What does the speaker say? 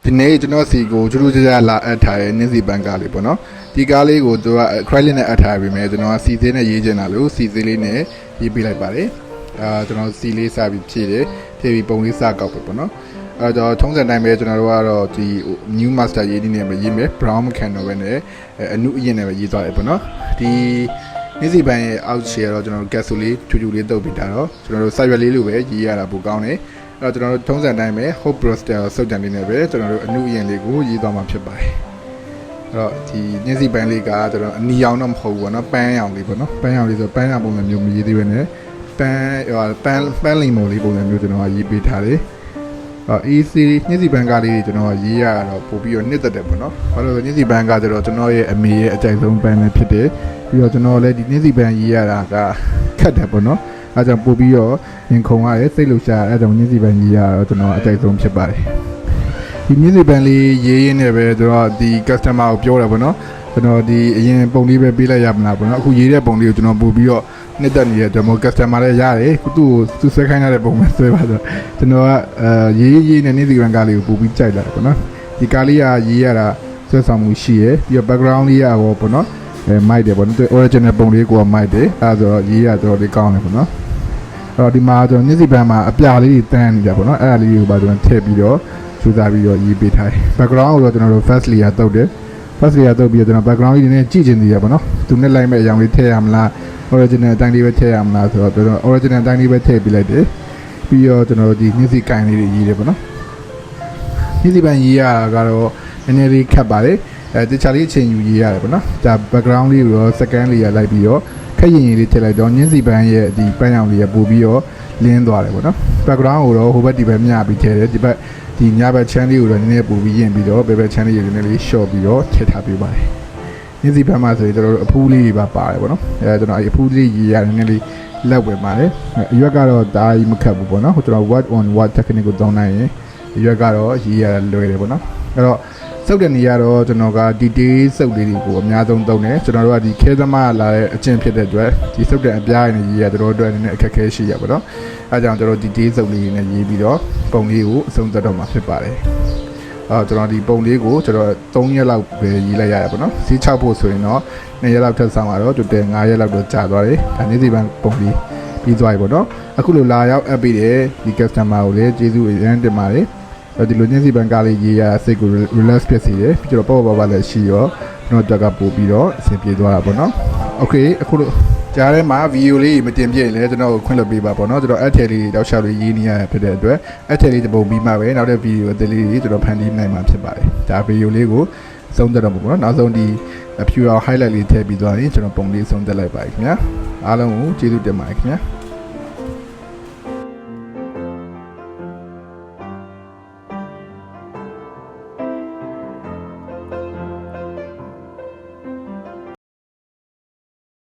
ဒီနေ့ကျွန်တော်စီကိုကျူးကျူးကြလာအပ်ထားတဲ့နင်းစီပန်းကားလေးပေါ့နော်ဒီကားလေးကိုသူက acrylic နဲ့အပ်ထားပြီးမယ်ကျွန်တော်ကစီသေးနဲ့ရေးချင်တာလို့စီသေးလေးနဲ့ရေးပေးလိုက်ပါတယ်ကျွန်တော်စီလေးစပြီးဖြည့်တယ်ဖြည့်ပြီးပုံလေးစကောက်ပဲပေါ့နော်တော့ထုံးစံတိုင်းပဲကျွန်တော်တို့ကတော့ဒီ new master ရေးနည်းနဲ့ပဲရေးမယ် brown မခံတော့ပဲနဲ့အနုအရင်နဲ့ပဲရေးသွားတယ်ပေါ့နော်ဒီနင်းစီပန်းရဲ့အောက်ခြေကတော့ကျွန်တော်တို့ capsule လေးဖြူဖြူလေးတုပ်ပြီးတာတော့ကျွန်တော်တို့စာရွက်လေးလိုပဲရေးရတာပိုကောင်းတယ်ကျွန်တော်တို့ထုံးစံတိုင်းပဲ hope brostel စုပ်တံလေးနဲ့ပဲကျွန်တော်တို့အနုအရင်လေးကိုရေးသွားမှာဖြစ်ပါတယ်အဲ့တော့ဒီညစီပန်းလေးကကျွန်တော်အနီရောင်တော့မဟုတ်ဘူးပေါ့နော်ပန်းရောင်လေးပေါ့နော်ပန်းရောင်လေးဆိုပန်းရောင်ပုံစံမျိုးမရေးသေးပဲနဲ့ပန်းလိမ်မုံလေးပုံစံမျိုးကျွန်တော်ကရေးပေးထားတယ်AC ညစီပန်းကားလေးတွေကျွန်တော်ရေးရတော့ပို့ပြီးတော့နှစ်သက်တယ်ပေါ့နော်ဘာလို့လဲညစီပန်းကားဆိုတော့ကျွန်တော်ရဲ့အမေရဲ့အကြိုက်ဆုံးပန်းလည်းဖြစ်တယ်ပြီးတော့ကျွန်တော်လည်းဒီညစီပန်းရေးရတာကခက်တယ်ပေါ့နော်အဲကြောင့်ပို့ပြီးတော့ရင်ခုန်ရတယ်စိတ်လှုပ်ရှားအဲကြောင့်ညစီပန်းရေးရတော့ကျွန်တော်အကြိုက်ဆုံးဖြစ်ပါတယ်ဒီညစီပန်းလေးရေးရင်းနဲ့ပဲကျွန်တော်ဒီ customer ကိုပြောတယ်ပေါ့နော်ကျွန်တော်ဒီအရင်ပုံလေးပဲပေးလိုက်ရမလားပေါ့နော်အခုရေးတဲ့ပုံလေးကိုကျွန်တော်ပို့ပြီးတော့နှစ်သက်နေတဲ့ကျွန်တော် customer လည်းရတယ်သူ့ကိုသူဆွဲခိုင်းတဲ့ပုံပဲဆွဲပါဆိုကျွန်တော်ကရေးနဲ့ညစီပန်းကားလေးကိုပို့ပြီးကြိုက်လာတယ်ပေါ့နော်ဒီကားလေးကရေးရတာဆွဲဆောင်မှုရှိရပြီးတော့ background လေးရောပေါ့နော်မိုက်တယ်ပေါ့နော် original ပုံလေးကိုမိုက်တယ်အဲဆိုတော့ရေးရတော့လေးကောင်းတယ်ပေါ့နော်အဲ့တော့ဒီမှာကျွန်တော်ညစီပန်းမှာအပြာလေးတွေတန်းနေကြပေါ့နော်အဲ့ဒါလေးကိုပါကျွန်တော်ထည့်ပြီးတော့စူးစမ်းပြီးတော့ရေးပေးထားတယ် background ကိုတော့ကျွန်တော်တို့ first layer တုပ်တယ် first layer တုပ်ပြီးတော့ကျွန်တော် background လေးနည်းကြည့်ချင်သေးရပေါ့နော်သူနဲ့လိုက်မဲ့အရောင်လေးထည့်ရမလား original အတိုင်းလေးပဲထည့်ရမလားဆိုတော့ကျွန်တော် original အတိုင်းလေးပဲထည့်ပေးလိုက်တယ်ပြီးတော့ကျွန်တော်ဒီညစီကိုင်လေးတွေရေးတယ်ပေါ့နော်ညစီပန်းရေးရတာကတော့နည်းနည်းလေးခက်ပါတယ်တခြားလေးအချိန်ယူရေးရတယ်ပေါ့နော်ဒါ background လေးကိုတော့ second layer လိုက်ပြီးတော့ခက်ရင်ရင်လေးထည့်လိုက်တော့ညစီပန်းရဲ့ဒီပန်းရောင်လေးရပို့ပြီးတော့လင်းသွားတယ်ပေါ့နော် background ကိုတော့ဟိုဘက်ဒီဘက်မျှပြီးထည့်တယ်ဒီဘက်ဒီညဘက် channel လေးကိုတော့နည်းနည်းပို့ပြီးရင်ပြီးတော့ဘယ်ဘက် channel လေးနည်းနည်းလေး short ပြီးတော့ထည့်ထားပေးပါတယ်ညစီပန်းမှာဆိုရင်ကျွန်တော်တို့အဖူးလေးတွေပါပါတယ်ပေါ့နော်ကျွန်တော်အဖူးလေးရေးရတယ်နည်းနည်းလေးလက်ဝင်ပါတယ်အရွက်ကတော့ဒါကြီးမခက်ဘူးပေါ့နော်ကျွန်တော် word on word technique ကိုသုံးနိုင်ရင်အရွက်ကတော့ရေးရလွယ်တယ်ပေါ့နော်အဲ့တော့စုပ်တဲ့နေရာတော့ကျွန်တော်က detail စုပ်လေးတွေကိုအများဆုံးသုံးတယ်ကျွန်တော်တို့ကဒီခဲသမားလာတဲ့အကျင့်ဖြစ်တဲ့အတွက်ဒီစုပ်တဲ့အပြားရည်နဲ့ရေးရတို့အတွက်နည်းနည်းအခက်အခဲရှိရပါတော့အဲကြောင့်ကျွန်တော် detail စုပ်လေးနဲ့ရေးပြီးတော့ပုံလေးကိုအဆုံးသတ်တော့မှာဖြစ်ပါတယ်ကျွန်တော်ဒီပုံလေးကိုကျွန်တော်3ရက်လောက်ပဲရေးလိုက်ရတယ်ပေါ့နော်စီး6ဖို့ဆိုရင်တော့2ရက်လောက်ထပ်ဆောင်လာတော့တူတယ်9ရက်လောက်တော့ကြာသွားတယ်ဒါနေ့စီပန်းပုံလေးပြီးသွားပြီပေါ့နော်အခုလိုလာရောက်အပ်ပြီးတယ်ဒီ customer ကိုလည်းကျေးဇူးအရင်တင်ပါတယ်ဒီလိုညစီပန်းကားလေးရေးရစိတ်ကို relax ဖြစ်စေတယ်ပြီးတော့ပေါ့ပေါ့ပါလည်းရှိရောကျွန်တော်တက်ကပို့ပြီးတော့အဆင်ပြေသွားတာပေါ့နော်โอเคအခုလိုကြားထဲမှာဗီဒီယိုလေးမတင်ပြရင်လည်းကျွန်တော်ကိုခွင့်လွှတ်ပေးပါပေါ့နော်ကျွန်တော်အထည်လေးတောက်လျှောက်လေးရေးနေရဖြစ်တဲ့အတွက်အထည်လေးတစ်ပုံပြီးမှပဲနောက်တဲ့ဗီဒီယိုအသေးလေးတွေကျွန်တော်ဖန်တီးနိုင်မှာဖြစ်ပါတယ်ဒါဗီဒီယိုလေးကိုဆုံးသက်တော့ပေါ့နော်နောက်ဆုံးဒီဖြူအောင် highlight လေးထည့်ပြီးသွားရင်ကျွန်တော်ပုံလေးဆုံးသက်လိုက်ပါခင်ဗျာအားလုံးကိုကျေးဇူးတင်ပါတယ်ခင်ဗျာ